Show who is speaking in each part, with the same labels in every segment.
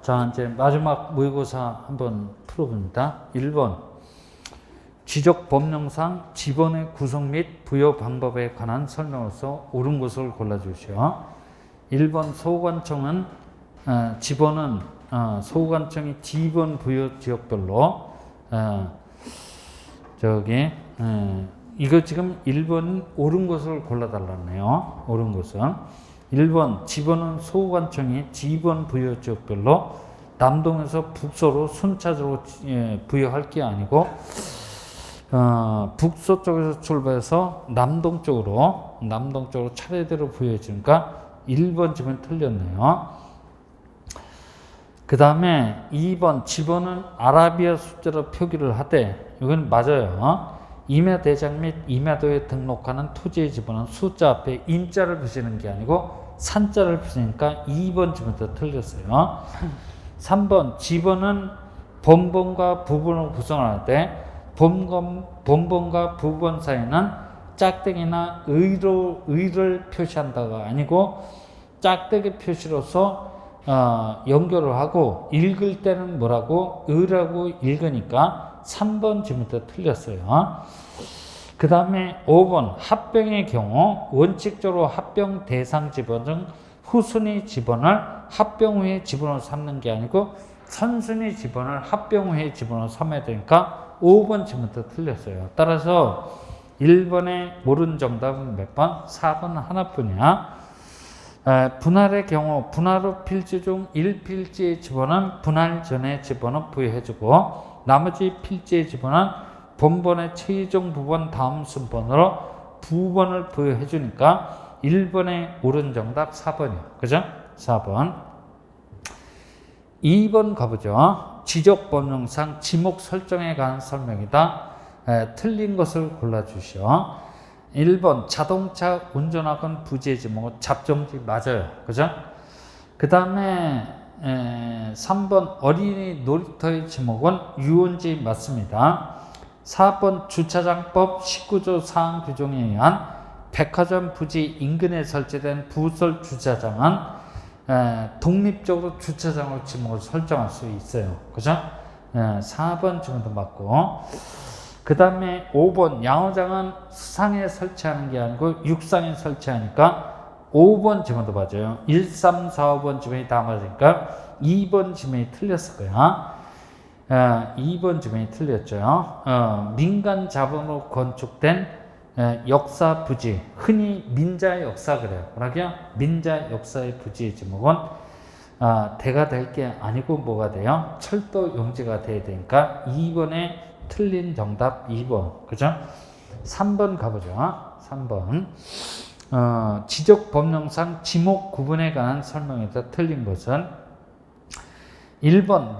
Speaker 1: 자, 이제 마지막 모의고사 한번 풀어봅니다. 1번. 지적 법령상 지번의 구성 및 부여 방법에 관한 설명으로서 옳은 것을 골라주시오. 1번 소관청은 지번은 소관청이 지번 부여 지역별로 이거 지금 1번 옳은 것을 골라달라네요. 옳은 것은 1번 지번은 소관청이 지번 부여 지역별로 남동에서 북서로 순차적으로 부여할 게 아니고 북서 쪽에서 출발해서 남동 쪽으로 차례대로 부여해 주니까 1번 지번 틀렸네요. 그 다음에 2번 지번은 아라비아 숫자로 표기를 하되 이건 맞아요. 임야대장 및 임야도에 등록하는 토지의 지번은 숫자 앞에 임자를 붙이는 게 아니고 산자를 붙이니까 2번 지번도 틀렸어요. 3번 지번은 본번과 부번을 구성하는데 본번과 부번 사이는 짝대기나 의를 표시한다가 아니고 짝대기 표시로서 연결을 하고 읽을 때는 뭐라고? 의라고 읽으니까 3번 지문부터 틀렸어요. 그 다음에 5번 합병의 경우 원칙적으로 합병 대상 지번 중 후순위 지번을 합병 후의 지번으로 삼는 게 아니고 선순위 지번을 합병 후의 지번으로 삼아야 되니까 5번 지문부터 틀렸어요. 따라서 1번의 모르는 정답은 몇 번? 4번 하나뿐이야. 분할의 경우 분할 후 필지 중 1필지의 지번은 분할 전에 지번을 부여해주고 나머지 필지의 지번은 본번의 최종 부번 다음 순번으로 부번을 부여해주니까 1번의 옳은 정답 4번이요. 그죠? 4번. 2번 가보죠. 지적법령상 지목 설정에 관한 설명이다. 틀린 것을 골라주시오. 1번 자동차 운전학원 부지의 지목은 잡종지 맞아요. 그죠? 그 다음에 3번 어린이 놀이터의 지목은 유원지 맞습니다. 4번 주차장법 19조 사항 규정에 의한 백화점 부지 인근에 설치된 부설 주차장은 독립적으로 주차장으로 지목을 설정할 수 있어요. 그죠? 4번 지금도 맞고. 그 다음에 5번 양어장은 수상에 설치하는 게 아니고 육상에 설치하니까 5번 지문도 맞아요. 1, 3, 4, 5번 지문이 다 맞으니까 2번 지문이 틀렸을 거야. 2번 지문이 틀렸죠. 민간 자본으로 건축된 역사 부지, 흔히 민자 역사 그래요. 뭐라고요? 민자 역사의 부지의 지목은 대가 될 게 아니고 뭐가 돼요? 철도 용지가 돼야 되니까 2번에 틀린 정답 2번. 그죠? 3번 가보죠. 3번. 지적 법령상 지목 구분에 관한 설명에서 틀린 것은 1번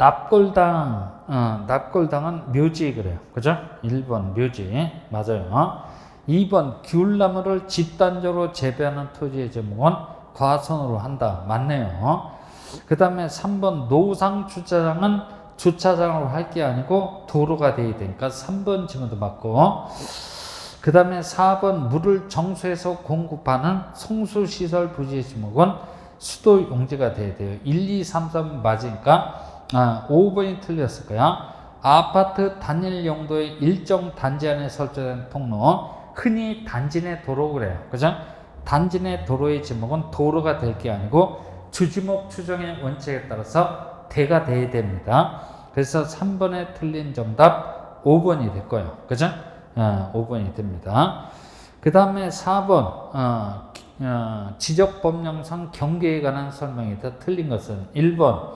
Speaker 1: 납골당은 묘지 그래요. 그죠? 1번 묘지. 맞아요. 2번 귤나무를 집단적으로 재배하는 토지의 지목은 과선으로 한다. 맞네요. 그 다음에 3번 노상 주차장은 주차장으로 할 게 아니고 도로가 돼야 되니까 3번 지문도 맞고. 그 다음에 4번 물을 정수해서 공급하는 송수시설 부지의 지목은 수도 용지가 돼야 돼요. 1, 2, 3, 4번 맞으니까 5번이 틀렸을 거야. 아파트 단일 용도의 일정 단지 안에 설치된 통로, 흔히 단지 내 도로 그래요. 그죠? 단지 내 도로의 지목은 도로가 될 게 아니고 주지목 추정의 원칙에 따라서 대가 돼야 됩니다. 그래서 3번에 틀린 정답 5번이 될 거예요. 그죠? 5번이 됩니다. 그 다음에 4번 지적법령상 경계에 관한 설명이다. 틀린 것은 1번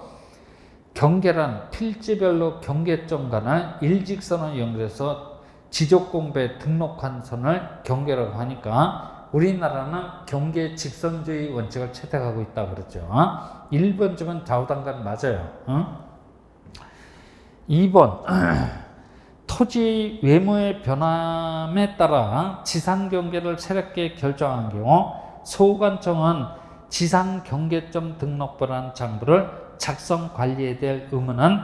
Speaker 1: 경계란 필지별로 경계점 간을 일직선을 연결해서 지적공부에 등록한 선을 경계라고 하니까 우리나라는 경계 직선주의 원칙을 채택하고 있다 그랬죠. 1번 쪽은 좌우단간 맞아요. 2번 토지 외모의 변함에 따라 지상 경계를 새롭게 결정한 경우 소관청은 지상 경계점 등록부라는 장부를 작성 관리해야 될 의무는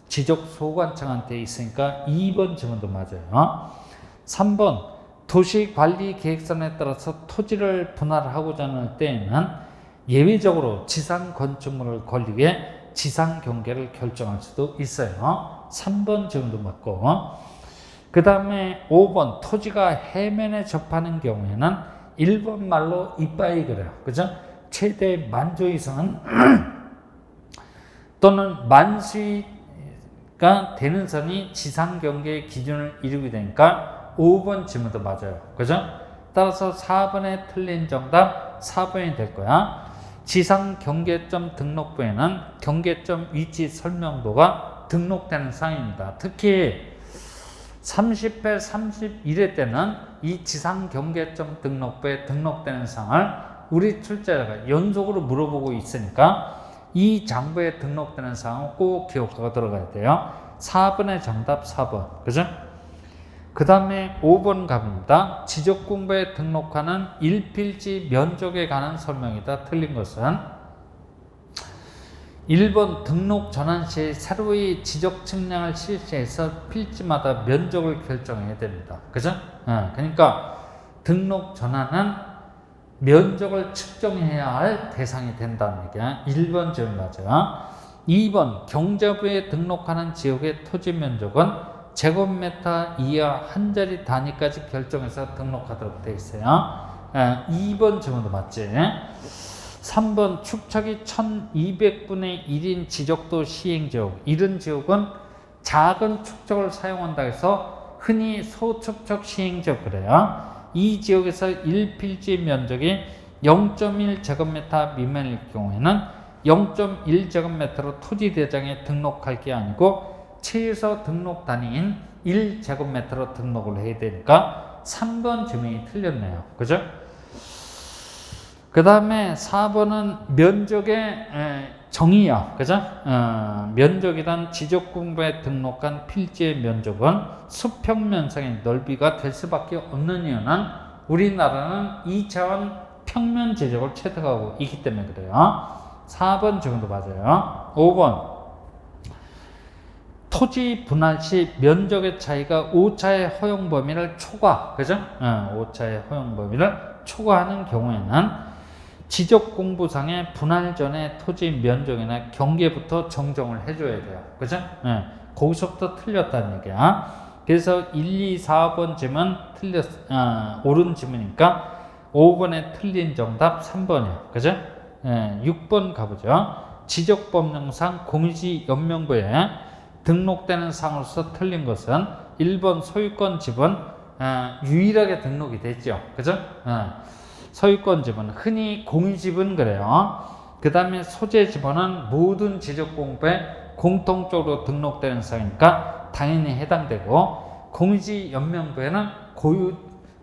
Speaker 1: 지적 소관청한테 있으니까 2번 지문도 맞아요. 3번 도시관리계획선에 따라서 토지를 분할하고자 하는 때에는 예외적으로 지상 건축물을 건립해 지상 경계를 결정할 수도 있어요. 3번 지금도 맞고. 그 다음에 5번 토지가 해면에 접하는 경우에는 1번 말로 이빠이 그래요. 그죠? 최대 만조 이상은 또는 만수가 되는 선이 지상 경계의 기준을 이루게 되니까 5번 질문도 맞아요. 그죠? 따라서 4번에 틀린 정답 4번이 될 거야. 지상 경계점 등록부에는 경계점 위치 설명도가 등록되는 사항입니다. 특히 30회, 31회 때는 이 지상 경계점 등록부에 등록되는 사항을 우리 출제자가 연속으로 물어보고 있으니까 이 장부에 등록되는 사항은 꼭 기억하고 들어가야 돼요. 4번의 정답 4번. 그죠? 그 다음에 5번 갑니다. 지적공부에 등록하는 1필지 면적에 관한 설명이다. 틀린 것은 1번 등록 전환 시 새로이 지적 측량을 실시해서 필지마다 면적을 결정해야 됩니다. 그죠? 그러니까 등록 전환은 면적을 측정해야 할 대상이 된다는 얘기야. 1번 지금 맞아요. 2번 경자부에 등록하는 지역의 토지 면적은 제곱미터 이하 한 자리 단위까지 결정해서 등록하도록 되어 있어요. 2번 질문도 맞지? 3번 축척이 1200분의 1인 지적도 시행지역. 이런 지역은 작은 축척을 사용한다 해서 흔히 소축척 시행지역 그래요. 이 지역에서 1필지 면적이 0.1제곱미터 미만일 경우에는 0.1제곱미터로 토지대장에 등록할 게 아니고 최소 등록 단위인 1제곱미터로 등록을 해야 되니까 3번 질문이 틀렸네요. 그죠? 그 다음에 4번은 면적의 정의야. 그죠? 면적이란 지적공부에 등록한 필지의 면적은 수평면상의 넓이가 될 수밖에 없는 이유는 우리나라는 2차원 평면 지적을 채택하고 있기 때문에 그래요. 4번 지금도 맞아요. 5번 토지 분할 시 면적의 차이가 오차의 허용 범위를 초과, 그죠? 오차의 허용 범위를 초과하는 경우에는 지적 공부상의 분할 전에 토지 면적이나 경계부터 정정을 해줘야 돼요. 그죠? 거기서부터 틀렸다는 얘기야. 그래서 1, 2, 4번 질문 옳은 질문이니까 5번에 틀린 정답 3번이요. 그죠? 6번 가보죠. 지적법령상 공유지 연명부에 등록되는 사항으로서 틀린 것은 1번 소유권 지분 유일하게 등록이 됐죠. 그죠? 소유권 지분 흔히 공유지분 그래요. 그 다음에 소재 지분은 모든 지적공부에 공통적으로 등록되는 사항이니까 당연히 해당되고 공유지 연명부에는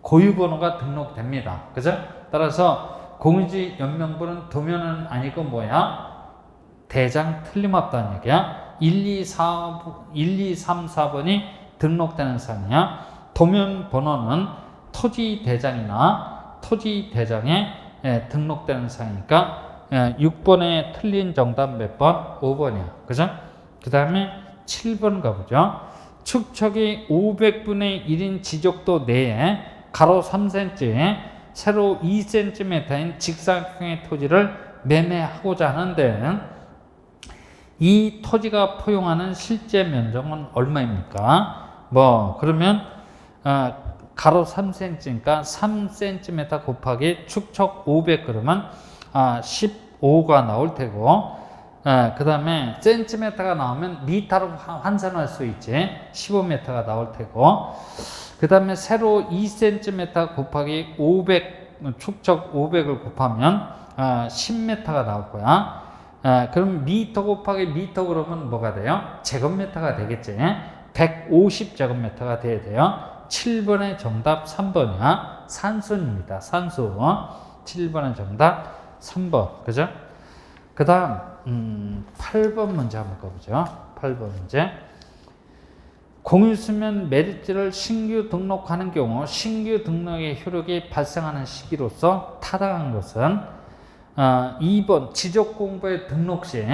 Speaker 1: 고유번호가 등록됩니다. 그죠? 따라서 공유지 연명부는 도면은 아니고 뭐야? 대장 틀림없다는 얘기야. 1, 2, 3, 4번이 등록되는 사항이야. 도면 번호는 토지 대장이나 토지 대장에 등록되는 사항이니까 6번에 틀린 정답 몇 번? 5번이야. 그죠? 그 다음에 7번 가보죠. 축척이 500분의 1인 지적도 내에 가로 3cm, 세로 2cm인 직사각형의 토지를 매매하고자 하는데 이 토지가 포용하는 실제 면적은 얼마입니까? 그러면 가로 3cm니까 3cm 곱하기 축척 500 그러면 15가 나올 테고 그 다음에 센티미터가 나오면 미터로 환산할 수 있지. 15m가 나올 테고 그 다음에 세로 2cm 곱하기 500 축척 500을 곱하면 10m가 나올 거야. 그럼 미터 곱하기 미터 그러면 뭐가 돼요? 제곱미터가 되겠지. 150제곱미터가 돼야 돼요. 7번의 정답 3번이야. 산수입니다. 산수. 7번의 정답 3번. 그죠? 그 다음 8번 문제 한번 가보죠. 8번 문제. 공유수면 메리트를 신규 등록하는 경우 신규 등록의 효력이 발생하는 시기로서 타당한 것은 2번 지적공부의 등록 시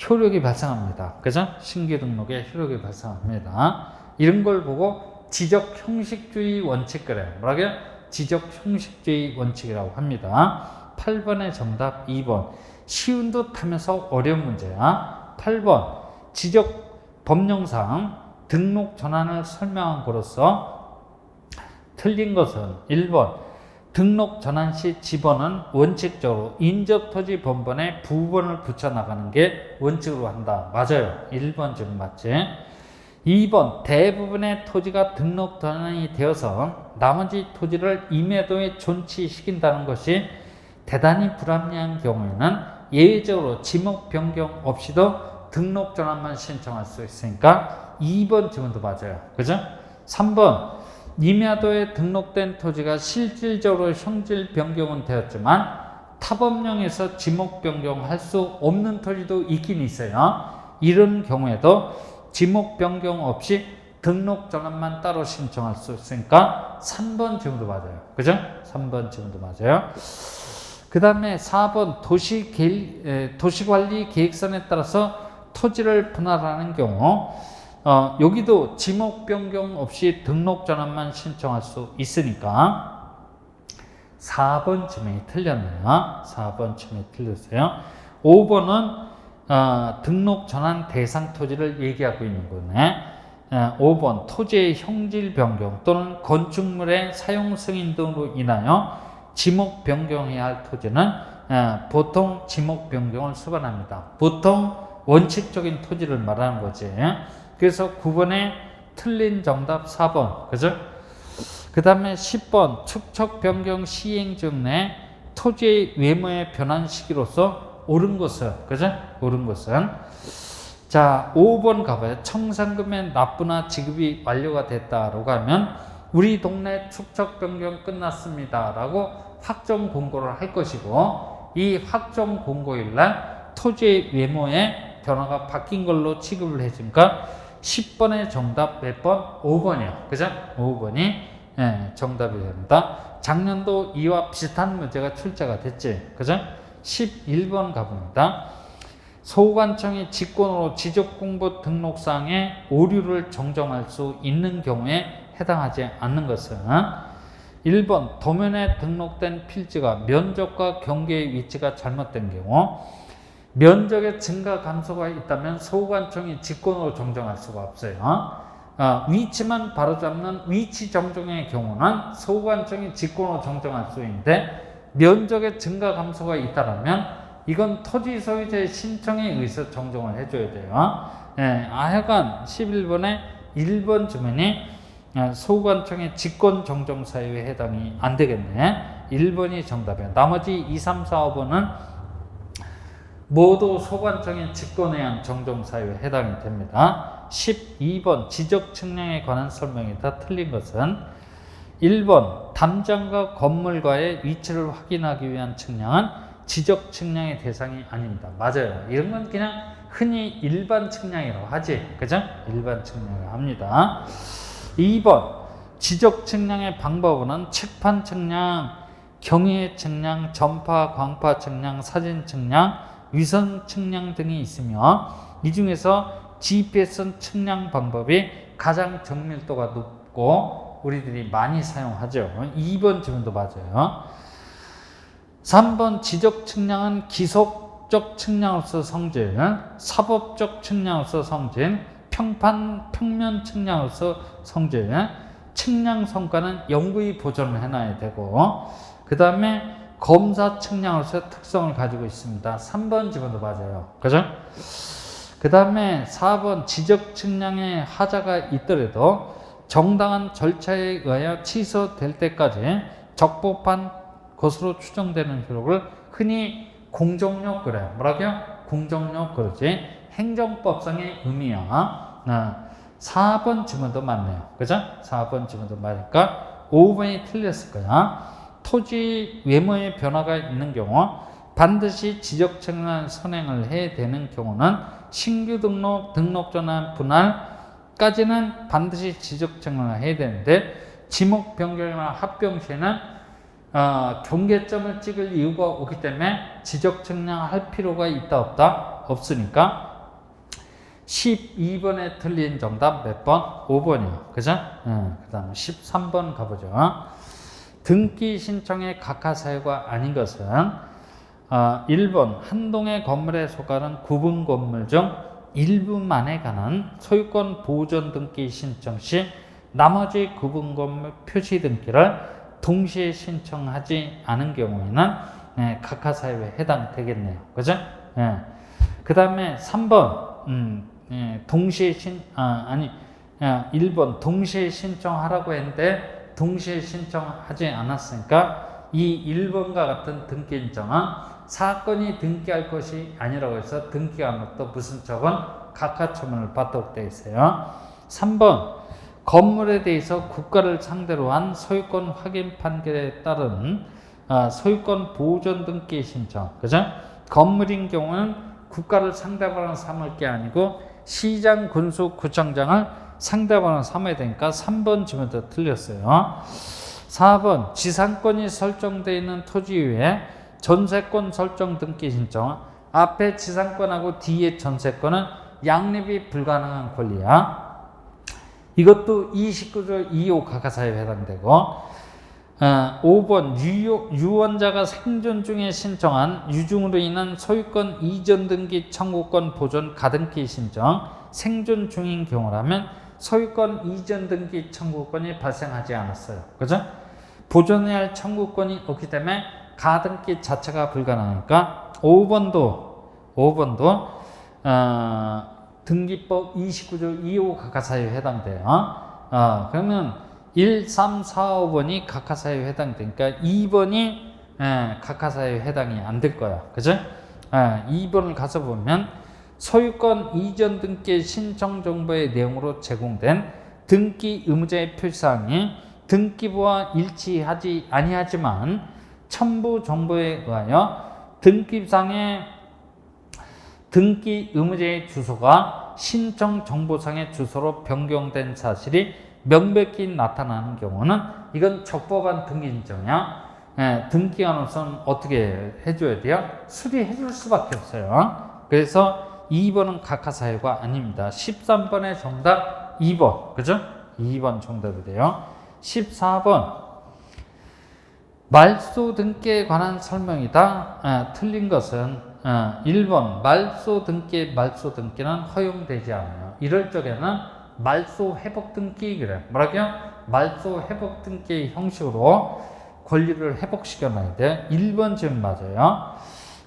Speaker 1: 효력이 발생합니다. 그죠? 신규 등록에 효력이 발생합니다. 이런 걸 보고 지적 형식주의 원칙 그래요. 뭐라고요? 지적 형식주의 원칙이라고 합니다. 8번의 정답 2번. 쉬운 듯 하면서 어려운 문제야. 8번 지적 법령상 등록 전환을 설명한 거로서 틀린 것은 1번 등록 전환 시 지번은 원칙적으로 인접토지 번번에 부번을 붙여나가는 게 원칙으로 한다. 맞아요. 1번 지금 맞지? 2번 대부분의 토지가 등록 전환이 되어서 나머지 토지를 임야도에 존치시킨다는 것이 대단히 불합리한 경우에는 예외적으로 지목 변경 없이도 등록 전환만 신청할 수 있으니까 2번 질문도 맞아요. 그죠? 3번 임야도에 등록된 토지가 실질적으로 형질 변경은 되었지만 타법령에서 지목 변경할 수 없는 토지도 있긴 있어요. 이런 경우에도 지목 변경 없이 등록 전환만 따로 신청할 수 있으니까 3번 질문도 맞아요. 그죠? 3번 질문도 맞아요. 그 다음에 4번 도시관리 계획선에 따라서 토지를 분할하는 경우 여기도 지목 변경 없이 등록 전환만 신청할 수 있으니까 4번 쯤에 틀렸네요. 4번 쯤에 틀렸어요. 5번은 등록 전환 대상 토지를 얘기하고 있는 거네. 5번 토지의 형질 변경 또는 건축물의 사용 승인 등으로 인하여 지목 변경해야 할 토지는 보통 지목 변경을 수반합니다. 보통 원칙적인 토지를 말하는 거지. 그래서 9번에 틀린 정답 4번. 그죠? 그 다음에 10번 축척 변경 시행 중 내 토지의 외모의 변환 시기로서 옳은 것은, 그죠? 옳은 것은. 자, 5번 가봐요. 청산금의 납부나 지급이 완료가 됐다라고 하면 우리 동네 축척 변경 끝났습니다 라고 확정 공고를 할 것이고, 이 확정 공고일 날 토지의 외모의 변화가 바뀐 걸로 취급을 해주니까 10번의 정답 몇 번? 5번이요. 그죠? 5번이 정답이 됩니다. 작년도 이와 비슷한 문제가 출제가 됐지. 그죠? 11번 가봅니다. 소관청이 직권으로 지적공부 등록상에 오류를 정정할 수 있는 경우에 해당하지 않는 것은 1번 도면에 등록된 필지가 면적과 경계의 위치가 잘못된 경우, 면적의 증가 감소가 있다면 소관청이 직권으로 정정할 수가 없어요. 위치만 바로잡는 위치 정정의 경우는 소관청이 직권으로 정정할 수 있는데, 면적의 증가 감소가 있다면 이건 토지 소유자의 신청에 의해서 정정을 해줘야 돼요. 하여간 11번에 1번 주문이 소관청의 직권 정정 사유에 해당이 안 되겠네. 1번이 정답이에요. 나머지 2, 3, 4, 5번은 모두 소관청의 직권에 의한 정정 사유에 해당이 됩니다. 12번 지적 측량에 관한 설명이 다 틀린 것은 1번 담장과 건물과의 위치를 확인하기 위한 측량은 지적 측량의 대상이 아닙니다. 맞아요. 이런 건 그냥 흔히 일반 측량이라고 하지. 그죠? 일반 측량을 합니다. 2번 지적 측량의 방법은 측판 측량, 경의 측량, 전파, 광파 측량, 사진 측량, 위성 측량 등이 있으며 이 중에서 GPS 측량 방법이 가장 정밀도가 높고 우리들이 많이 사용하죠. 2번 질문도 맞아요. 3번 지적 측량은 기속적 측량으로서 성질, 사법적 측량으로서 성질, 평면 측량으로서 성질, 측량 성과는 영구히 보존을 해놔야 되고, 그 다음에 검사 측량으로서 특성을 가지고 있습니다. 3번 지문도 맞아요. 그죠? 그 다음에 4번 지적 측량에 하자가 있더라도 정당한 절차에 의하여 취소될 때까지 적법한 것으로 추정되는 기록을 흔히 공정력 그래요. 뭐라고요? 공정력 그러지. 행정법상의 의미야. 4번 지문도 맞네요. 그죠? 4번 지문도 맞으니까 5번이 틀렸을 거야. 토지 외모의 변화가 있는 경우 반드시 지적 측량 선행을 해야 되는 경우는 신규 등록 전환 분할까지는 반드시 지적 측량을 해야 되는데, 지목 변경이나 합병 시에는 경계점을 찍을 이유가 없기 때문에 지적 측량할 필요가 있다 없다? 없으니까 12번에 틀린 정답 몇 번? 5번이요. 그죠? 그 다음 13번 가보죠. 등기 신청의 각하 사유가 아닌 것은 1번 한 동의 건물에 속하는 구분 건물 중 일부만에 관한 소유권 보존 등기 신청 시 나머지 구분 건물 표시 등기를 동시에 신청하지 않은 경우에는 각하사유에 해당되겠네요. 그죠? 그 다음에 3번 동시에 1번 동시에 신청하라고 했는데 동시에 신청하지 않았으니까 이 1번과 같은 등기 인정은 사건이 등기할 것이 아니라고 해서 등기가 안 또 무슨 처분? 각하처분을 받도록 되어 있어요. 3번 건물에 대해서 국가를 상대로 한 소유권 확인 판결에 따른 소유권 보존 등기 신청. 그죠? 건물인 경우는 국가를 상대방으로 삼을 게 아니고 시장, 군수, 구청장을 상대방으로 삼아야 되니까 3번 지문도 틀렸어요. 4번 지상권이 설정되어 있는 토지 위에 전세권 설정 등기 신청. 앞에 지상권하고 뒤에 전세권은 양립이 불가능한 권리야. 이것도 29조 2호 각하사유에 해당되고 5번 유언자가 생존 중에 신청한 유증으로 인한 소유권 이전 등기 청구권 보존 가등기 신청. 생존 중인 경우라면 소유권 이전 등기 청구권이 발생하지 않았어요. 그죠? 보존해야 할 청구권이 없기 때문에 가등기 자체가 불가능하니까 5번도 등기법 29조 2호 각하사유에 해당돼요. 그러면 1, 3, 4, 5번이 각하사유에 해당되니까 2번이 각하사유에 해당이 안 될 거야. 그죠? 2번을 가서 보면 소유권 이전 등기 신청 정보의 내용으로 제공된 등기 의무자의 표시사항이 등기부와 일치하지 아니하지만 첨부 정보에 의하여 등기상의 등기 의무자의 주소가 신청 정보상의 주소로 변경된 사실이 명백히 나타나는 경우는 이건 적법한 등기 신청이야. 등기관으로서는 어떻게 해줘야 돼요? 수리해 줄 수밖에 없어요. 그래서 2번은 각하사유가 아닙니다. 13번의 정답 2번. 그죠? 2번 정답이 돼요. 14번 말소 등기에 관한 설명이다. 틀린 것은 1번 말소 등기는 허용되지 않아요. 이럴 적에는 말소 회복 등기 그래. 뭐라고요? 말소 회복 등기 형식으로 권리를 회복시켜 놔야 돼. 1번 지금 맞아요.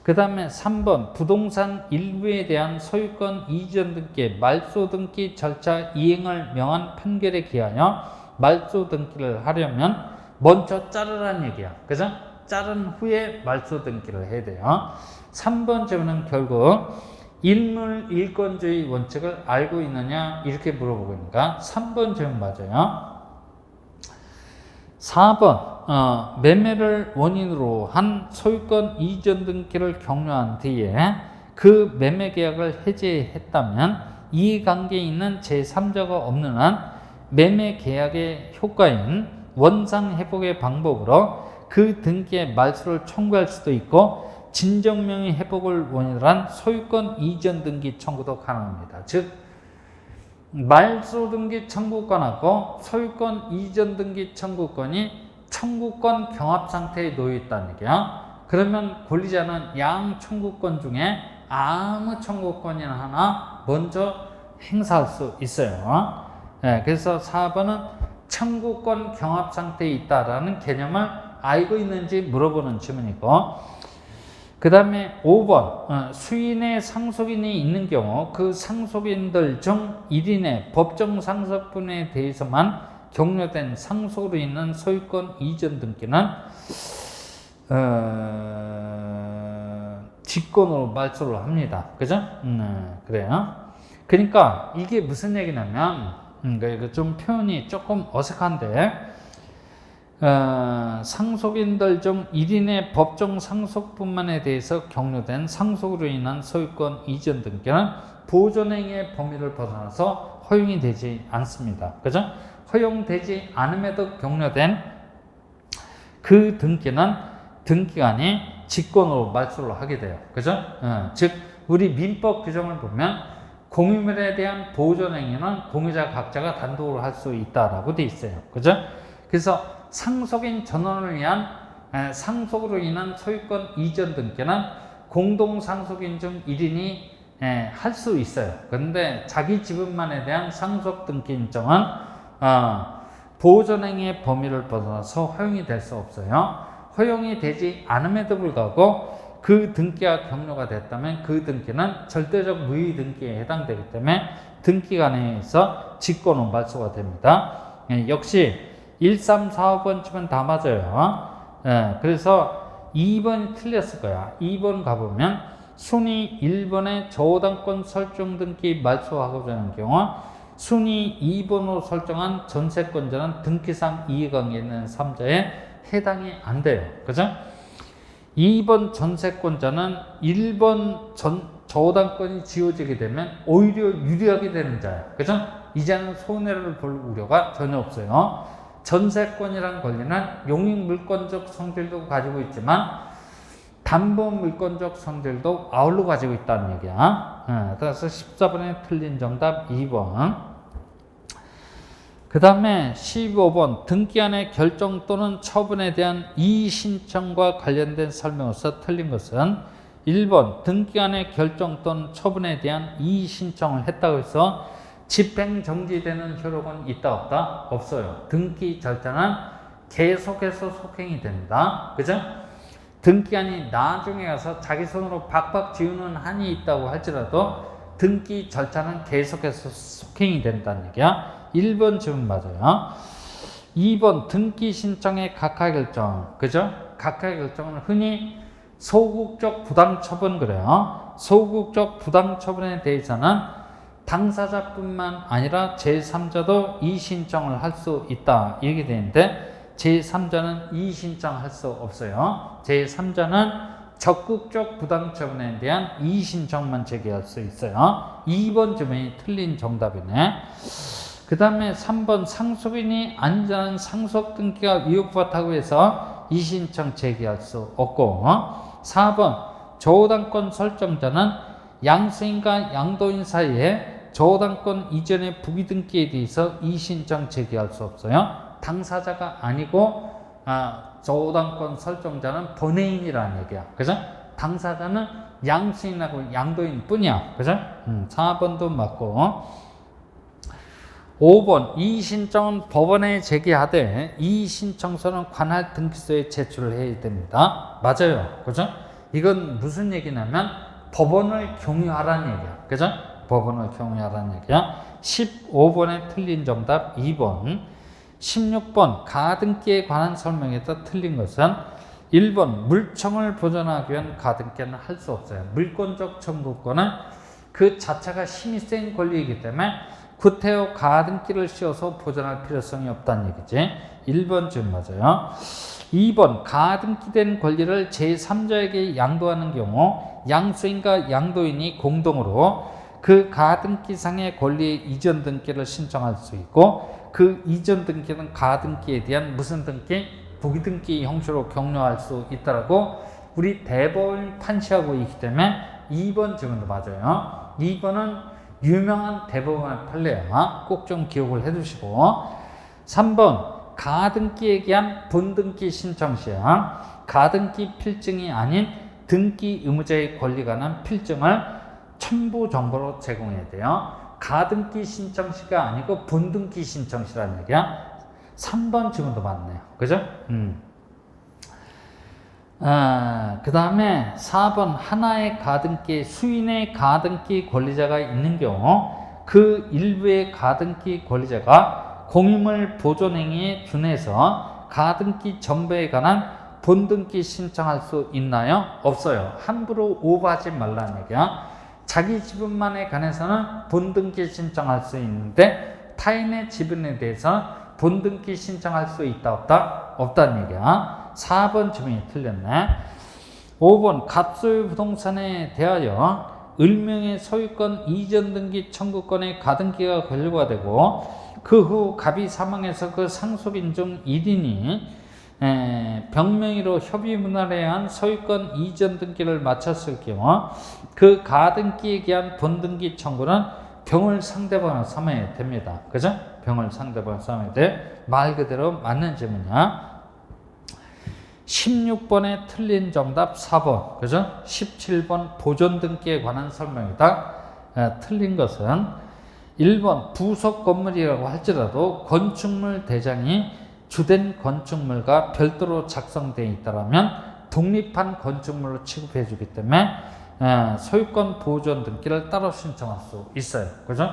Speaker 1: 그 다음에 3번 부동산 일부에 대한 소유권 이전 등기 말소 등기 절차 이행을 명한 판결에 기하여 말소 등기를 하려면 먼저 자르라는 얘기야. 그죠? 자른 후에 말소 등기를 해야 돼요. 3번 질문은 결국 일물 일권주의 원칙을 알고 있느냐 이렇게 물어보고 있으니까 3번 질문 맞아요. 4번 매매를 원인으로 한 소유권 이전 등기를 격려한 뒤에 그 매매 계약을 해제했다면 이해관계에 있는 제3자가 없는 한 매매 계약의 효과인 원상 회복의 방법으로 그 등기의 말소를 청구할 수도 있고 진정명의 회복을 원인으로 한 소유권 이전 등기 청구도 가능합니다. 즉 말소 등기 청구권하고 소유권 이전 등기 청구권이 청구권 경합 상태에 놓여 있다는 얘기야. 그러면 권리자는 양 청구권 중에 아무 청구권이나 하나 먼저 행사할 수 있어요. 그래서 4번은 청구권 경합 상태에 있다라는 개념을 알고 있는지 물어보는 질문이고, 그 다음에 5번 수인의 상속인이 있는 경우 그 상속인들 중 1인의 법정 상속분에 대해서만 격려된 상속으로 인한 소유권 이전 등기는 직권으로 말소를 합니다. 그죠? 그래요. 그러니까 이게 무슨 얘기냐면 좀 표현이 조금 어색한데 상속인들 중 1인의 법정 상속분만에 대해서 격려된 상속으로 인한 소유권 이전 등기는 보존행위의 범위를 벗어나서 허용이 되지 않습니다. 그죠? 허용되지 않음에도 격려된 그 등기는 등기관이 직권으로 말소를 하게 돼요. 그죠? 즉 우리 민법 규정을 보면 공유물에 대한 보존행위는 공유자 각자가 단독으로 할 수 있다라고 돼 있어요. 그죠? 그래서 상속인 전원을 위한 상속으로 인한 소유권 이전 등기는 공동 상속인 중 1인이 할 수 있어요. 그런데 자기 지분만에 대한 상속 등기 인정은 보존행위의 범위를 벗어나서 허용이 될 수 없어요. 허용이 되지 않음에도 불구하고 그 등기가 경로가 됐다면 그 등기는 절대적 무의 등기에 해당되기 때문에 등기관에서 직권은 말소가 됩니다. 역시 1, 3, 4, 5번쯤은 다 맞아요. 그래서 2번이 틀렸을 거야. 2번 가보면 순위 1번에 저당권 설정 등기 말소하고자 하는 경우 순위 2번으로 설정한 전세권자는 등기상 이해관계에 있는 3자에 해당이 안 돼요. 그죠? 2번 전세권자는 1번 저당권이 지어지게 되면 오히려 유리하게 되는 자예요. 그죠? 이제는 손해를 볼 우려가 전혀 없어요. 전세권이란 권리는 용익 물권적 성질도 가지고 있지만 담보 물권적 성질도 아울러 가지고 있다는 얘기야. 그래서 14번에 틀린 정답 2번. 그 다음에 15번 등기안의 결정 또는 처분에 대한 이의 신청과 관련된 설명으로서 틀린 것은 1번 등기안의 결정 또는 처분에 대한 이의 신청을 했다고 해서 집행 정지되는 효력은 있다 없다? 없어요. 등기 절차는 계속해서 속행이 됩니다. 그죠? 등기안이 나중에 가서 자기 손으로 박박 지우는 한이 있다고 할지라도 등기 절차는 계속해서 속행이 된다는 얘기야. 1번 질문 맞아요. 2번 등기 신청의 각하 결정. 그죠? 각하 결정은 흔히 소극적 부당 처분 그래요. 소극적 부당 처분에 대해서는 당사자뿐만 아니라 제3자도 이의 신청을 할 수 있다. 이렇게 되는데 제3자는 이의 신청할 수 없어요. 제3자는 적극적 부당 처분에 대한 이의 신청만 제기할 수 있어요. 2번 질문이 틀린 정답이네. 그 다음에 3번 상속인이 안전한 상속 등기가 위협받다고 해서 이의 신청 제기할 수 없고 4번 저당권 설정자는 양수인과 양도인 사이에 저당권 이전의 부기등기에 대해서 이의 신청 제기할 수 없어요. 당사자가 아니고 저당권 설정자는 본회인이라는 얘기야. 그죠? 당사자는 양수인하고 양도인 뿐이야. 그죠? 4번도 맞고 5번 이의 신청은 법원에 제기하되 이의 신청서는 관할 등기소에 제출을 해야 됩니다. 맞아요. 그죠? 이건 무슨 얘기냐면 법원을 경유하라는 얘기야. 그죠? 법원을 경유하라는 얘기야. 15번에 틀린 정답 2번. 16번 가등기에 관한 설명에서 틀린 것은 1번 물청을 보존하기 위한 가등기는 할 수 없어요. 물권적 청구권은 그 자체가 힘이 센 권리이기 때문에 구태여 가등기를 씌워서 보존할 필요성이 없다는 얘기지. 1번 쯤 맞아요. 2번 가등기된 권리를 제3자에게 양도하는 경우 양수인과 양도인이 공동으로 그 가등기상의 권리의 이전 등기를 신청할 수 있고 그 이전 등기는 가등기에 대한 무슨 등기? 부기등기 형식으로 격려할 수 있다라고 우리 대법원이 판시하고 있기 때문에 2번 질문도 맞아요. 2번은 유명한 대법원의 판례야. 꼭 좀 기억을 해두시고 3번 가등기에 대한 본등기 신청 시야 가등기 필증이 아닌 등기 의무자의 권리가 난 필증을 첨부 정보로 제공해야 돼요. 가등기 신청시가 아니고 본등기 신청시라는 얘기야. 3번 질문도 맞네요. 그죠? 그 다음에 4번 하나의 가등기 수인의 가등기 권리자가 있는 경우 그 일부의 가등기 권리자가 공유물 보존행위에 준해서 가등기 전부에 관한 본등기 신청할 수 있나요? 없어요. 함부로 오버하지 말라는 얘기야. 자기 지분만에 관해서는 본등기 신청할 수 있는데 타인의 지분에 대해서는 본등기 신청할 수 있다 없다? 없다는 얘기야. 4번 질문이 틀렸네. 5번 갑소유 부동산에 대하여 을명의 소유권 이전 등기 청구권의 가등기가 권리가 되고 그 후 갑이 사망해서 그 상속인 중 1인이 병명의로 협의문화에 의한 소유권 이전 등기를 마쳤을 경우 그 가등기에 대한 본등기 청구는 병을 상대방으로 삼아야 됩니다. 그죠? 병을 상대방으로 삼아야 돼. 말 그대로 맞는 질문이야. 16번에 틀린 정답 4번. 그죠? 17번 보존 등기에 관한 설명이다. 틀린 것은 1번 부속 건물이라고 할지라도 건축물 대장이 주된 건축물과 별도로 작성되어 있다면 독립한 건축물로 취급해 주기 때문에 소유권 보존 등기를 따로 신청할 수 있어요. 그죠?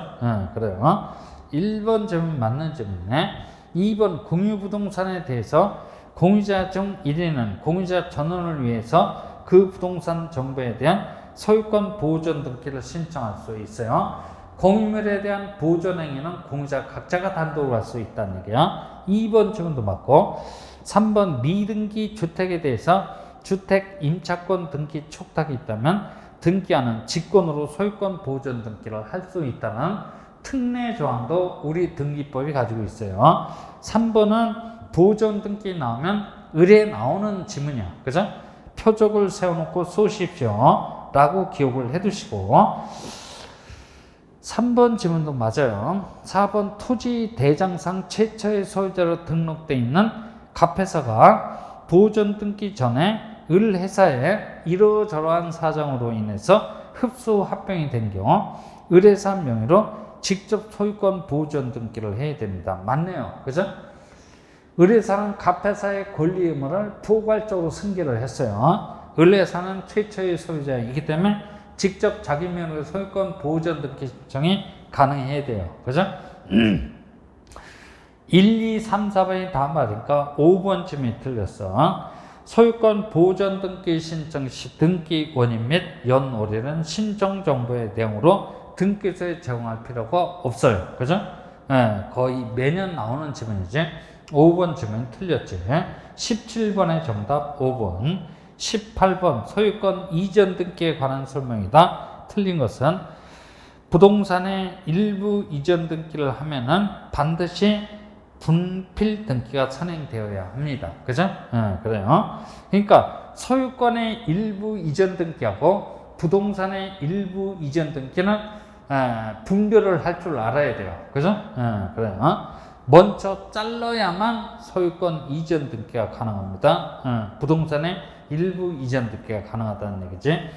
Speaker 1: 그래요. 1번 질문 맞는 질문에 2번 공유부동산에 대해서 공유자 중 1위는 공유자 전원을 위해서 그 부동산 정보에 대한 소유권 보존 등기를 신청할 수 있어요. 공유물에 대한 보존 행위는 공유자 각자가 단독으로 할 수 있다는 얘기야. 2번 질문도 맞고 3번 미등기 주택에 대해서 주택 임차권 등기 촉탁이 있다면 등기하는 직권으로 소유권 보존 등기를 할 수 있다는 특례 조항도 우리 등기법이 가지고 있어요. 3번은 보존 등기 나오면 을에 나오는 지문이야. 그죠? 표적을 세워놓고 쏘십시오 라고 기억을 해두시고 3번 지문도 맞아요. 4번 토지 대장상 최초의 소유자로 등록되어 있는 갑회사가 보존 등기 전에 을 회사에 이러저러한 사정으로 인해서 흡수 합병이 된 경우 을 회사 명의로 직접 소유권 보존 등기를 해야 됩니다. 맞네요. 그죠? 을 회사는 갑회사의 권리 의무를 포괄적으로 승계를 했어요. 을 회사는 최초의 소유자이기 때문에 직접 자기 명의로 소유권 보존 등기 신청이 가능해야 돼요. 그죠? 1, 2, 3, 4번이 다 맞으니까 5번쯤이 틀렸어. 소유권 보존 등기 신청 시 등기 원인 및 연월일은 신청 정보의 내용으로 등기소에 제공할 필요가 없어요. 그죠? 거의 매년 나오는 지문이지. 5번 지문이 틀렸지. 17번의 정답 5번. 18번 소유권 이전 등기에 관한 설명이다. 틀린 것은 부동산의 일부 이전 등기를 하면은 반드시 분필 등기가 선행되어야 합니다. 그죠? 그래요. 그러니까 소유권의 일부 이전 등기하고 부동산의 일부 이전 등기는 분별을 할 줄 알아야 돼요. 그죠? 그래요. 먼저 잘라야만 소유권 이전 등기가 가능합니다. 부동산의 일부 이전 등기가 가능하다는 얘기지.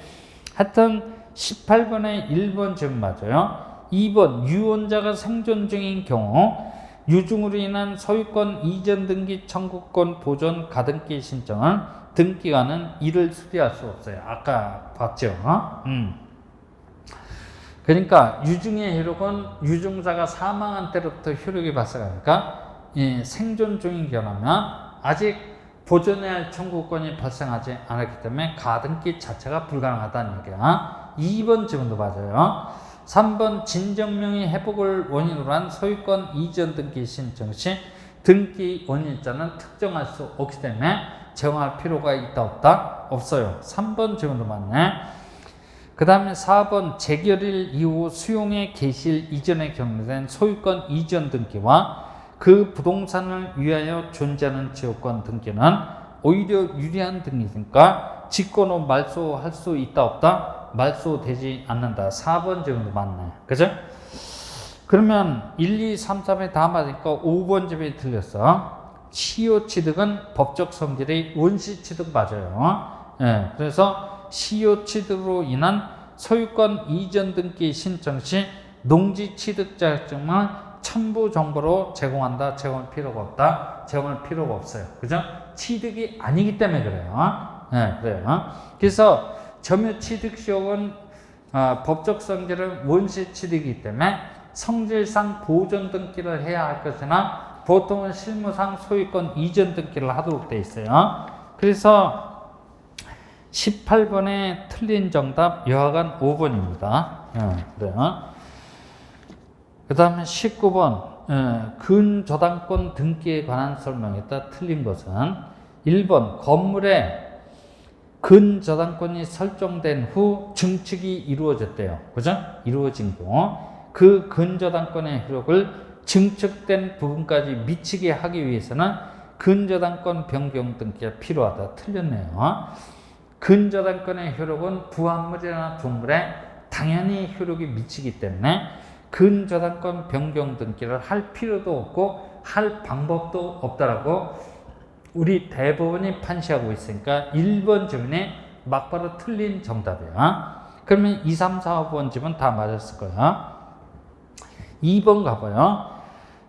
Speaker 1: 하여튼 18번에 1번 질문 맞아요. 2번 유언자가 생존 중인 경우 유증으로 인한 소유권 이전 등기 청구권 보존 가등기 신청은 등기관은 이를 수리할 수 없어요. 아까 봤죠? 그러니까 유증의 효력은 유증자가 사망한 때로부터 효력이 발생하니까 생존 중인 경우면 아직 보존해야 할 청구권이 발생하지 않았기 때문에 가등기 자체가 불가능하다는 얘기야. 2번 질문도 맞아요. 3번 진정명의 회복을 원인으로 한 소유권 이전 등기 신청 시 등기 원인자는 특정할 수 없기 때문에 제공할 필요가 있다 없다? 없어요. 3번 질문도 맞네. 그 다음에 4번 재결일 이후 수용에 개시일 이전에 경로된 소유권 이전 등기와 그 부동산을 위하여 존재하는 지역권 등기는 오히려 유리한 등기니까 직권으로 말소할 수 있다 없다? 말소되지 않는다. 4번 질문도 맞네. 그죠? 그러면 1, 2, 3, 4번이 다 맞으니까 5번 질문이 틀렸어. 시효 취득은 법적 성질의 원시 취득 맞아요. 그래서 시효 취득으로 인한 소유권 이전 등기 신청 시 농지 취득 자격증을 첨부 정보로 제공한다. 제공할 필요가 없다. 제공할 필요가 없어요. 그죠? 취득이 아니기 때문에 그래요. 그래요. 그래서 점유 취득 시효는 법적 성질은 원시 취득이기 때문에 성질상 보존 등기를 해야 할 것이나 보통은 실무상 소유권 이전 등기를 하도록 되어 있어요. 그래서 18번에 틀린 정답 여하간 5번입니다. 그래요. 그 다음에 19번 근저당권 등기에 관한 설명이다. 틀린 것은 1번 건물에 근저당권이 설정된 후 증축이 이루어졌대요. 그죠? 이루어진 경우 그 근저당권의 효력을 증축된 부분까지 미치게 하기 위해서는 근저당권 변경 등기가 필요하다. 틀렸네요. 근저당권의 효력은 부합물이나 종물에 당연히 효력이 미치기 때문에 근저당권 변경 등기를 할 필요도 없고 할 방법도 없다라고 우리 대부분이 판시하고 있으니까 1번 질문이 막바로 틀린 정답이야. 그러면 2, 3, 4, 5번 질문 다 맞았을 거야. 2번 가봐요.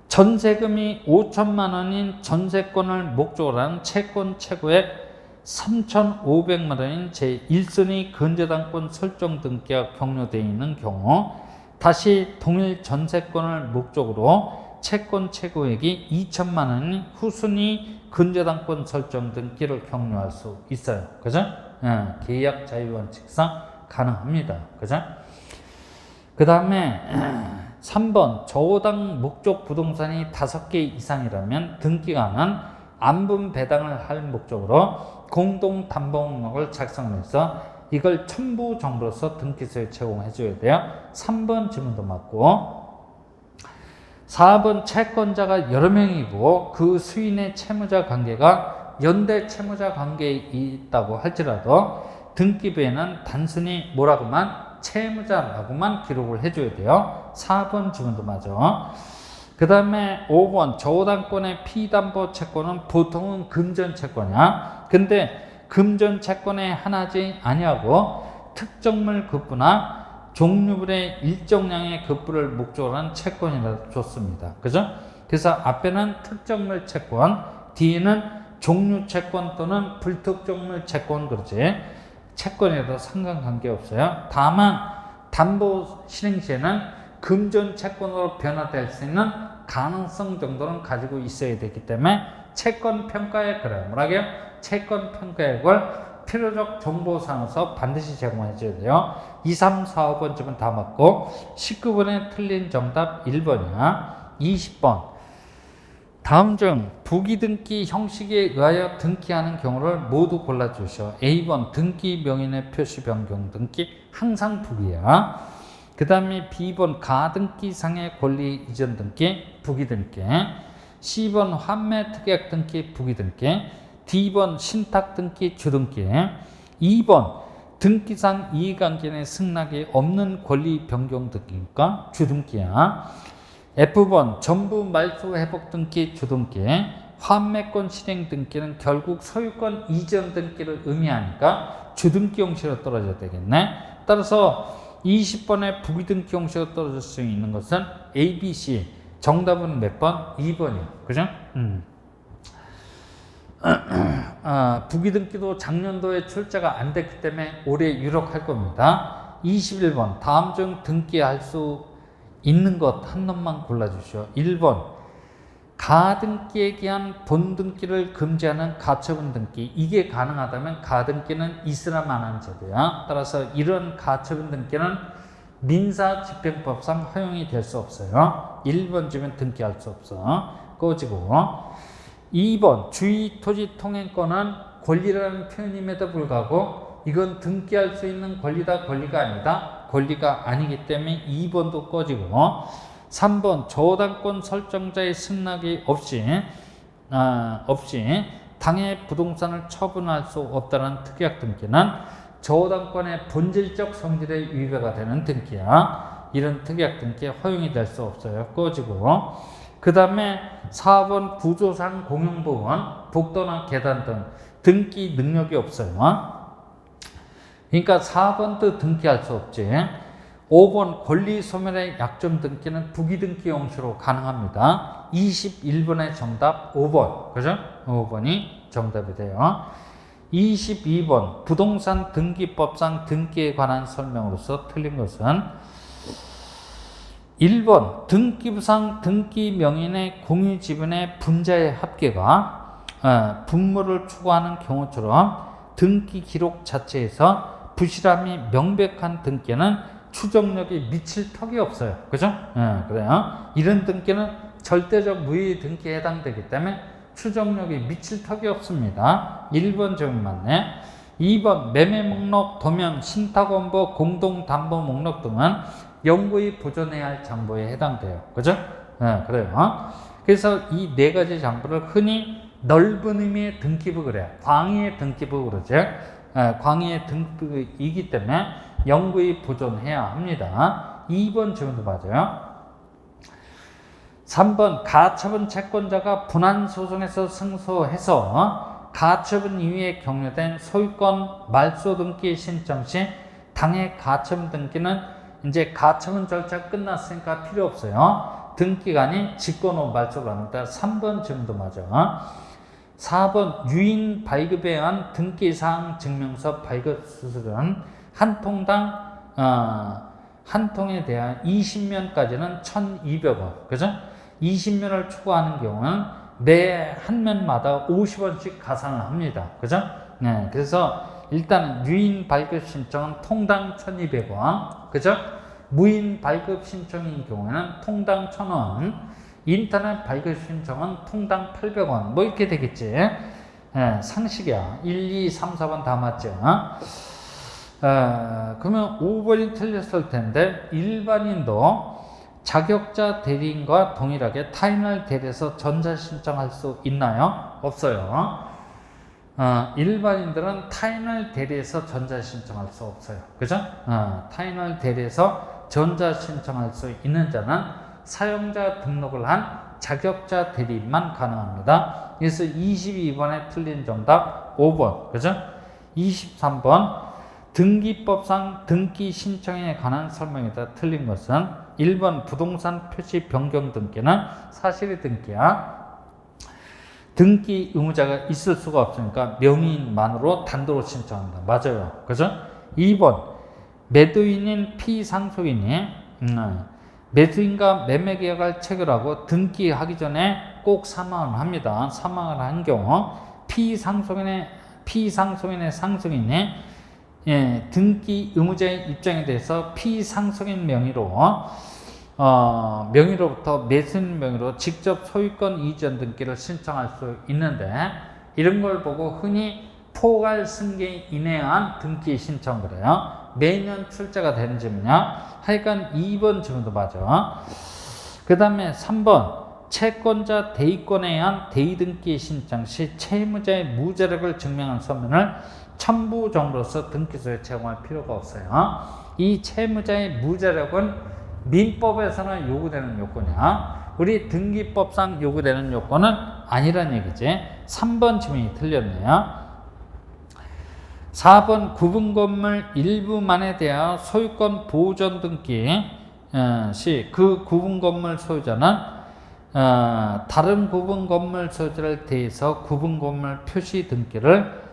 Speaker 1: 전세금이 5천만 원인 전세권을 목적으로 하는 채권 최고액 3,500만 원인 제1순위 근저당권 설정 등기가 격려되어 있는 경우 다시 동일 전세권을 목적으로 채권 최고액이 2천만 원인 후순위 근저당권 설정 등기를 격려할 수 있어요. 그죠? 계약 자유원칙상 가능합니다. 그죠? 그 다음에 3번 저호당 목적 부동산이 5개 이상이라면 등기관은 안분 배당을 할 목적으로 공동담보목록을 작성해서 이걸 첨부 정보로서 등기소에 제공해 줘야 돼요. 3번 질문도 맞고 4번 채권자가 여러 명이고 그 수인의 채무자 관계가 연대 채무자 관계에 있다고 할지라도 등기부에는 단순히 뭐라고만 채무자라고만 기록을 해줘야 돼요. 4번 질문도 맞아. 그 다음에 5번 저호당권의 피담보 채권은 보통은 금전채권이야. 근데 금전채권에 하나지 아니하고 특정물 급부나 종류별의 일정량의 급부를 목적으로 한 채권이라 좋습니다. 그죠? 그래서 앞에는 특정물 채권, 뒤에는 종류 채권 또는 불특정물 채권 그러지. 채권에도 상관관계 없어요. 다만 담보 실행 시에는 금전 채권으로 변화될 수 있는 가능성 정도는 가지고 있어야 되기 때문에 채권 평가액 그래요. 뭐라고요? 채권 평가액을 필요적 정보 상에서 반드시 제공해 줘야 돼요. 2, 3, 4, 5번쯤은 다 맞고 19번에 틀린 정답 1번이야. 20번 다음 중 부기등기 형식에 의하여 등기하는 경우를 모두 골라주시오. A번 등기 명인의 표시 변경 등기 항상 부기야. 그 다음에 B번 가등기상의 권리 이전 등기 부기등기, C번 환매 특약 등기 부기등기, D번 신탁 등기 주등기, 2번 등기상 이해관계 내 승낙이 없는 권리 변경 등기가 주등기야. F번 전부 말소 회복 등기 주등기, 환매권 실행 등기는 결국 소유권 이전 등기를 의미하니까 주등기 형식으로 떨어져야 되겠네. 따라서 20번의 부기등기 형식으로 떨어질 수 있는 것은 A, B, C. 정답은 몇 번? 2번이요. 그죠? 부기등기도 작년도에 출제가 안 됐기 때문에 올해 유력할 겁니다. 21번 다음 중 등기할 수 있는 것 한 놈만 골라주시오. 1번 가등기에 기한 본등기를 금지하는 가처분 등기. 이게 가능하다면 가등기는 있으나 마나는 제도야. 따라서 이런 가처분 등기는 민사집행법상 허용이 될 수 없어요. 1번쯤은 등기할 수 없어. 꺼지고 2번 주의 토지 통행권은 권리라는 표현임에도 불구하고 이건 등기할 수 있는 권리다 권리가 아니다. 권리가 아니기 때문에 2번도 꺼지고 3번 저당권 설정자의 승낙이 없이 당해 부동산을 처분할 수 없다는 특약 등기는 저당권의 본질적 성질에 위배가 되는 등기야. 이런 특약 등기에 허용이 될 수 없어요. 꺼지고 그 다음에 4번 구조상 공용부분 복도나 계단 등 등기 능력이 없어요. 그러니까 4번도 등기할 수 없지. 5번 권리 소멸의 약점 등기는 부기등기 형식으로 가능합니다. 21번의 정답 5번. 그죠? 5번이 정답이 돼요. 22번 부동산 등기법상 등기에 관한 설명으로서 틀린 것은 1번 등기부상 등기 명인의 공유 지분의 분자의 합계가 분모를 추구하는 경우처럼 등기 기록 자체에서 부실함이 명백한 등기는 추정력이 미칠 턱이 없어요. 그죠? 그래요. 이런 등기는 절대적 무효 등기에 해당되기 때문에 추정력이 미칠 턱이 없습니다. 1번 점이 맞네. 2번 매매 목록, 도면, 신탁원보, 공동담보 목록 등은 영구히 보존해야 할 장부에 해당돼요. 그죠? 그래요. 그래서 이 네 가지 장부를 흔히 넓은 의미의 등기부 그래요. 광의의 등기부 그러죠. 광의의 등기부이기 때문에 영구히 보존해야 합니다. 2번 질문도 맞아요. 3번 가처분 채권자가 분한소송에서 승소해서 가처분 이후에 경료된 소유권 말소 등기 신청 시 당해 가처분 등기는 이제 가처분 절차 끝났으니까 필요 없어요. 등기간이 직권 후 말소를 합니다. 3번 질문도 맞아. 4번 유인 발급에 의한 등기사항 증명서 발급 수수료는 한 통당 한 통에 대한 20면까지는 1,200원. 그죠? 20면을 추구하는 경우는 매 한 면마다 50원씩 가산을 합니다. 그죠? 네. 그래서 일단 유인 발급 신청은 통당 1,200원. 그죠? 무인 발급 신청인 경우에는 통당 1,000원. 인터넷 발급 신청은 통당 800원. 뭐 이렇게 되겠지. 네, 상식이야. 1, 2, 3, 4번 다 맞죠? 그러면 5번이 틀렸을 텐데 일반인도 자격자 대리인과 동일하게 타인을 대리해서 전자신청할 수 있나요? 없어요. 일반인들은 타인을 대리해서 전자신청할 수 없어요. 그죠? 타인을 대리해서 전자신청할 수 있는 자는 사용자 등록을 한 자격자 대리인만 가능합니다. 그래서 22번에 틀린 정답 5번. 그죠? 23번 등기법상 등기 신청에 관한 설명이다. 틀린 것은 1번 부동산 표시 변경 등기는 사실의 등기야. 등기 의무자가 있을 수가 없으니까 명의인만으로 단독으로 신청한다. 맞아요. 그죠? 2번 매도인인 피상속인이 매수인과 매매 계약을 체결하고 등기하기 전에 꼭 사망을 합니다. 사망을 한 경우 피상속인의 상속인이 등기 의무자의 입장에 대해서 피상속인 명의로부터 매수인 명의로 직접 소유권 이전 등기를 신청할 수 있는데 이런 걸 보고 흔히 포괄 승계 인해한 등기 신청 그래요. 매년 출제가 되는 질문이야. 하여간 2번 질문도 맞아. 그 다음에 3번 채권자 대의권에 의한 대의등기 신청 시 채무자의 무자력을 증명한 서면을 첨부정보로서 등기소에 제공할 필요가 없어요. 이 채무자의 무자력은 민법에서는 요구되는 요건이야. 우리 등기법상 요구되는 요건은 아니란 얘기지. 3번 질문이 틀렸네요. 4번 구분건물 일부만에 대하여 소유권 보존 등기 시 그 구분건물 소유자는 다른 구분건물 소유자를 대해서 구분건물 표시 등기를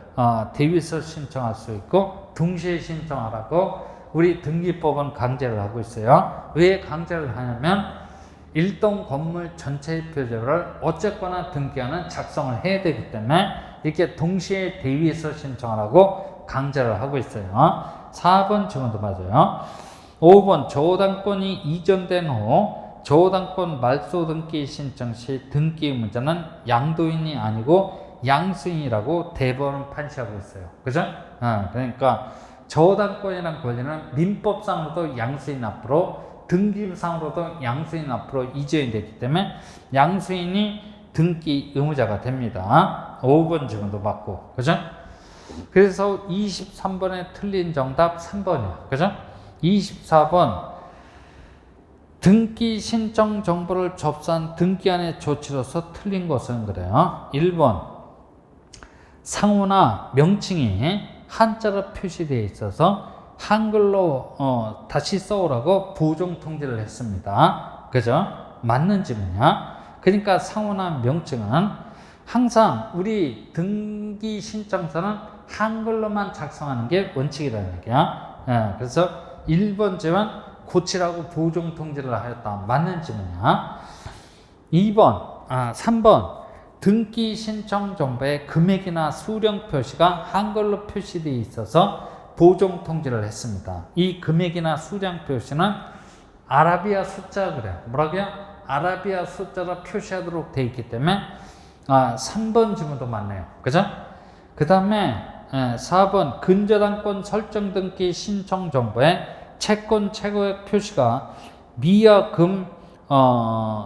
Speaker 1: 대위에서 신청할 수 있고 동시에 신청하라고 우리 등기법은 강제를 하고 있어요. 왜 강제를 하냐면 일동 건물 전체 표제를 어쨌거나 등기하는 작성을 해야 되기 때문에 이렇게 동시에 대위에서 신청하라고 강제를 하고 있어요. 4번 질문도 맞아요. 5번 저당권이 이전된 후 저당권 말소 등기 신청 시 등기 의무자는 양도인이 아니고 양수인이라고 대법원 판시하고 있어요. 그죠? 그러니까 저당권이라는 권리는 민법상으로도 양수인 앞으로 등기상으로도 양수인 앞으로 이전이 되기 때문에 양수인이 등기 의무자가 됩니다. 5번 질문도 맞고. 그죠? 그래서 23번에 틀린 정답 3번이야. 그죠? 24번 등기 신청 정보를 접수한 등기안의 조치로서 틀린 것은 그래요. 1번 상호나 명칭이 한자로 표시되어 있어서 한글로 다시 써오라고 부종 통지를 했습니다. 그죠? 맞는 질문이야. 그러니까 상호나 명칭은 항상 우리 등기 신청서는 한글로만 작성하는 게 원칙이라는 얘기야. 그래서 1번 제만 고치라고 부종 통지를 하였다. 맞는 질문이야. 3번 등기 신청 정보에 금액이나 수령 표시가 한글로 표시되어 있어서 보종 통지를 했습니다. 이 금액이나 수령 표시는 아라비아 숫자 그래. 뭐라고요? 아라비아 숫자로 표시하도록 되어 있기 때문에 3번 질문도 맞네요. 그죠? 그 다음에 4번 근저당권 설정 등기 신청 정보에 채권 최고액 표시가 미와 금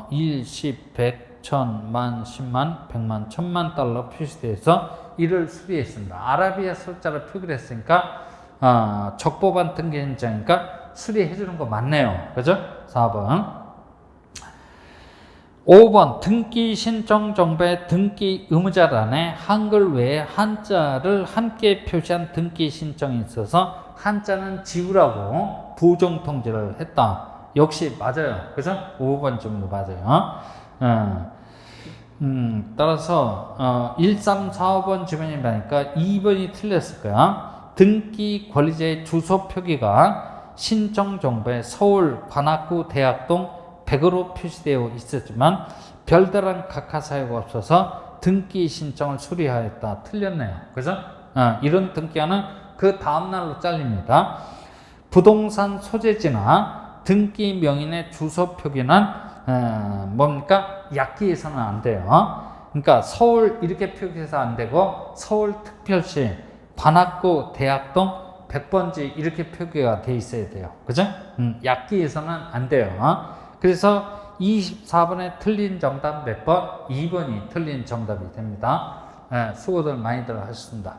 Speaker 1: 1, 10, 100, 1000, 만, 10만, 100만, 1000만 달러 표시되어서 이를 수리했습니다. 아라비아 숫자로 표기를 했으니까 적법한 등기 신청이니까 수리해 주는 거 맞네요. 그죠? 4번 5번 등기 신청 정보의 등기 의무자란에 한글 외에 한자를 함께 표시한 등기 신청이 있어서 한자는 지우라고 부정 통지를 했다. 역시 맞아요. 그래서 5번 정도 맞아요. 따라서 1, 3, 4, 5번 주변이 많으니까 2번이 틀렸을 거야. 등기 권리자의 주소 표기가 신청 정보에 서울 관악구 대학동 100으로 표시되어 있었지만 별다른 각하 사유가 없어서 등기 신청을 수리하였다. 틀렸네요. 그래서 이런 등기화는 그 다음날로 잘립니다. 부동산 소재지나 등기 명인의 주소 표기는 뭡니까? 약기에서는 안 돼요. 그러니까 서울 이렇게 표기해서 안 되고 서울특별시 관악구 대학동 100번지 이렇게 표기가 돼 있어야 돼요. 그죠? 약기에서는 안 돼요. 그래서 24번에 틀린 정답 몇 번? 2번이 틀린 정답이 됩니다. 수고들 많이들 하셨습니다.